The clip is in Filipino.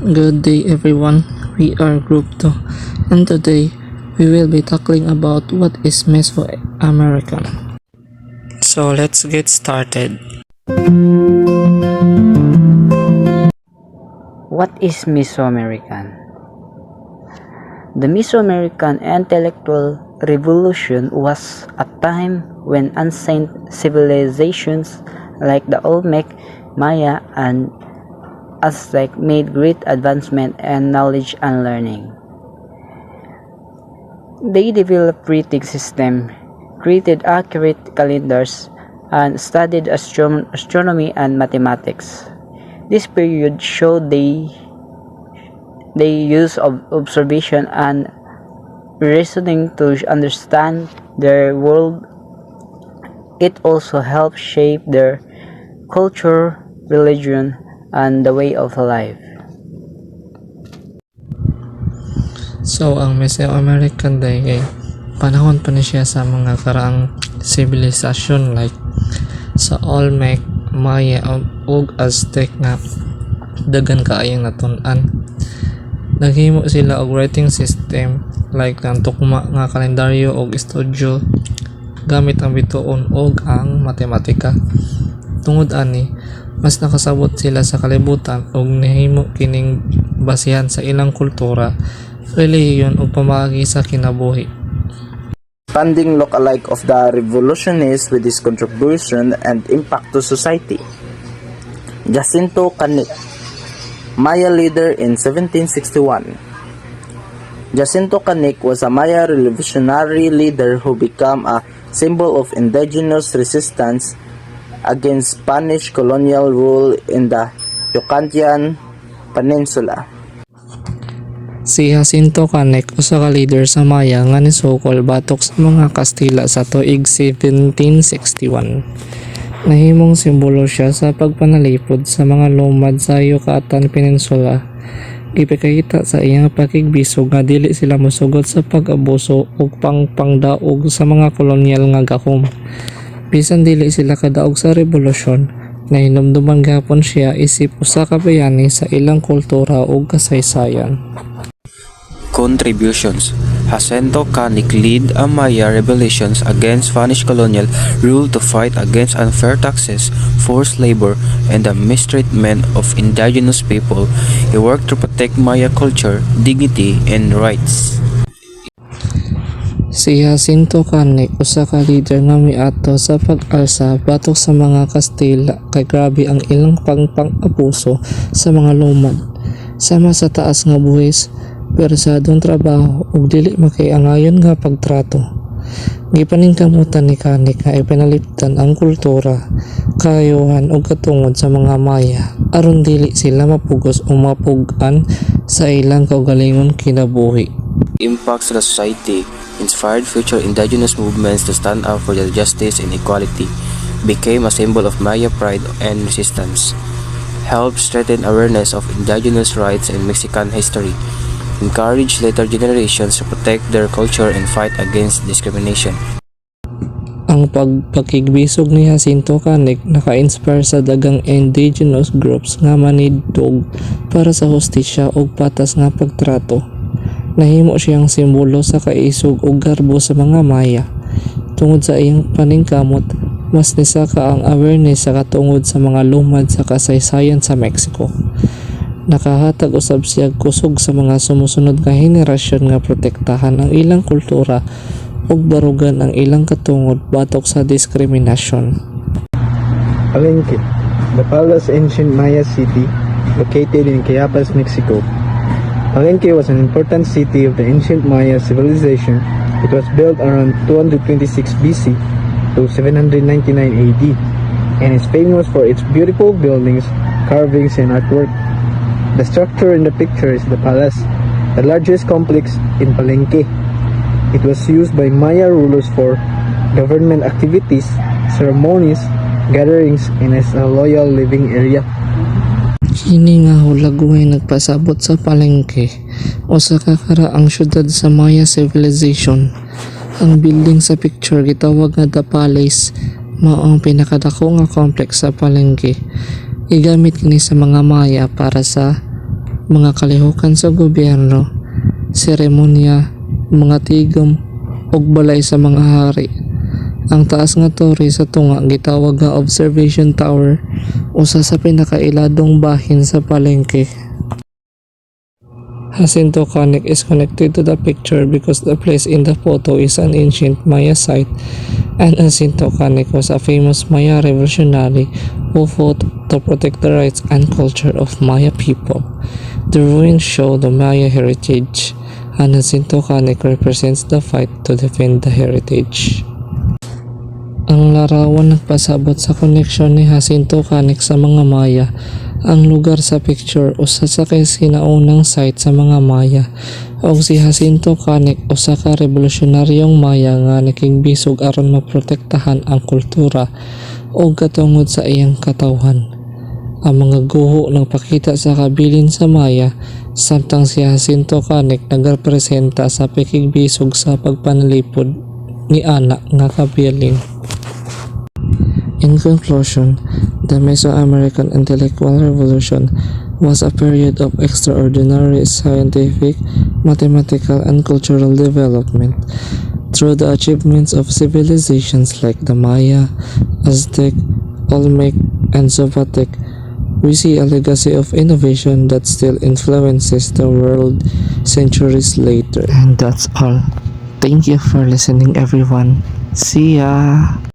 Good day everyone, we are Group 2 and today we will be talking about what is Mesoamerican. So let's get started. What is Mesoamerican? The Mesoamerican intellectual revolution was a time when ancient civilizations like the Olmec, Maya, and Aztec made great advancement in knowledge and learning. They developed writing systems, created accurate calendars, and studied astronomy and mathematics. This period showed the use of observation and reasoning to understand their world. It also helped shape their culture, religion, and the way of life. So ang Mesoamerican day ay panahon pa ni siya sa mga karaang sibilisasyon like sa Olmec, Maya ug Aztec nga daghan kaayong natun-an. Naghimo sila og writing system like ang tukma nga kalendaryo ug estudyo gamit ang bituon ug ang matematika. Tungod ani, mas nakasabot sila sa kalibutan ug nahimo kining basihan sa ilang kultura, relihiyon ug pamaagi sa kinabuhi. Standing look-alike of the revolutionists with his contribution and impact to society. Jacinto Canik, Maya leader in 1761. Jacinto Canik was a Maya revolutionary leader who became a symbol of indigenous resistance against Spanish colonial rule in the Yucatan Peninsula. Si Jacinto Canek usa ka leader sa Maya nga nisukol batok sa mga Kastila sa tuig 1761. Nahimong simbolo siya sa pagpanalipod sa mga lumad sa Yucatan Peninsula. Ipakita sa iyang pakigbisog nga dili sila mosugod sa pag-abuso ug pangdaog sa mga kolonyal nga gakom. Bisan dili sila kadaog sa revolusyon, nahinumduman gapon siya isip usa ka bayani sa ilang kultura ug kasaysayan. Contributions. Jacinto Canik led a Maya rebellions against Spanish colonial rule to fight against unfair taxes, forced labor, and the mistreatment of indigenous people. He worked to protect Maya culture, dignity, and rights. Si Jacinto Canek usa ka leader nga miato sa pag-alsa batok sa mga Kastila kay grabe ang ilang pang-abuso sa mga lumad. Sama sa taas nga buhis, persadong trabaho ug dili makiangayon nga pagtrato. Gipaningkamutan ni Canek nga ipinaliptan ang kultura, kayuhan ug katungod sa mga Maya aron dili sila mapugos o mapug-an sa ilang kaugalingon kinabuhi. Impacts to the society inspired future indigenous movements to stand up for their justice and equality, became a symbol of Maya pride and resistance, helped strengthen awareness of indigenous rights and Mexican history, encouraged later generations to protect their culture and fight against discrimination. Ang pagpakigbisog ni Jacinto Canek naka-inspire sa dagang indigenous groups nga manidog para sa hustisya ug patas nga pagtrato. Nahimo siyang simbolo sa kaisog ug garbo sa mga Maya. Tungod sa iyang paningkamot, mas nisaka ang awareness sa katungod sa mga lumad sa kasaysayan sa Mexico. Nakahatag usab siya kusog sa mga sumusunod nga henerasyon nga protektahan ang ilang kultura ug barugan ang ilang katungod batok sa diskriminasyon. Palenque, the Palace ancient Maya city located in Chiapas, Mexico. Palenque was an important city of the ancient Maya civilization. It was built around 226 BC to 799 AD and is famous for its beautiful buildings, carvings, and artwork. The structure in the picture is the palace, the largest complex in Palenque. It was used by Maya rulers for government activities, ceremonies, gatherings, and as a loyal living area. Kini nga hulagway nagpasabot sa Palenque o sa kakaraang syudad sa Maya civilization. Ang building sa picture gitawag nga The Palace, mao ang pinakadako nga complex sa Palenque. Igamit kini sa mga Maya para sa mga kalihukan sa gobyerno, seremonya, mga tigom, ug balay sa mga hari. Ang taas nga tore sa tunga gitawag nga observation tower, usa sa pinakailadong bahin sa palengke. Jacinto Canic is connected to the picture because the place in the photo is an ancient Maya site, and Jacinto Canic was a famous Maya revolutionary who fought to protect the rights and culture of Maya people. The ruins show the Maya heritage, and Jacinto Canic represents the fight to defend the heritage. Ang larawan nagpasabot sa koneksyon ni Jacinto Canic sa mga Maya. Ang lugar sa picture usa sa kay sinaunang site sa mga Maya, ug si Jacinto Canic usa ka revolusyonaryong Maya nga nakigbisog aron maprotektahan ang kultura ug katungod sa iyang katawhan. Ang mga guho nagpakita sa kabilin sa Maya, samtang si Jacinto Canic nagrepresenta sa pakigbisog sa pagpanalipod ni ana nga kabilin. In conclusion, the Mesoamerican Intellectual Revolution was a period of extraordinary scientific, mathematical, and cultural development. Through the achievements of civilizations like the Maya, Aztec, Olmec, and Zapotec, we see a legacy of innovation that still influences the world centuries later. And that's all. Thank you for listening, everyone. See ya!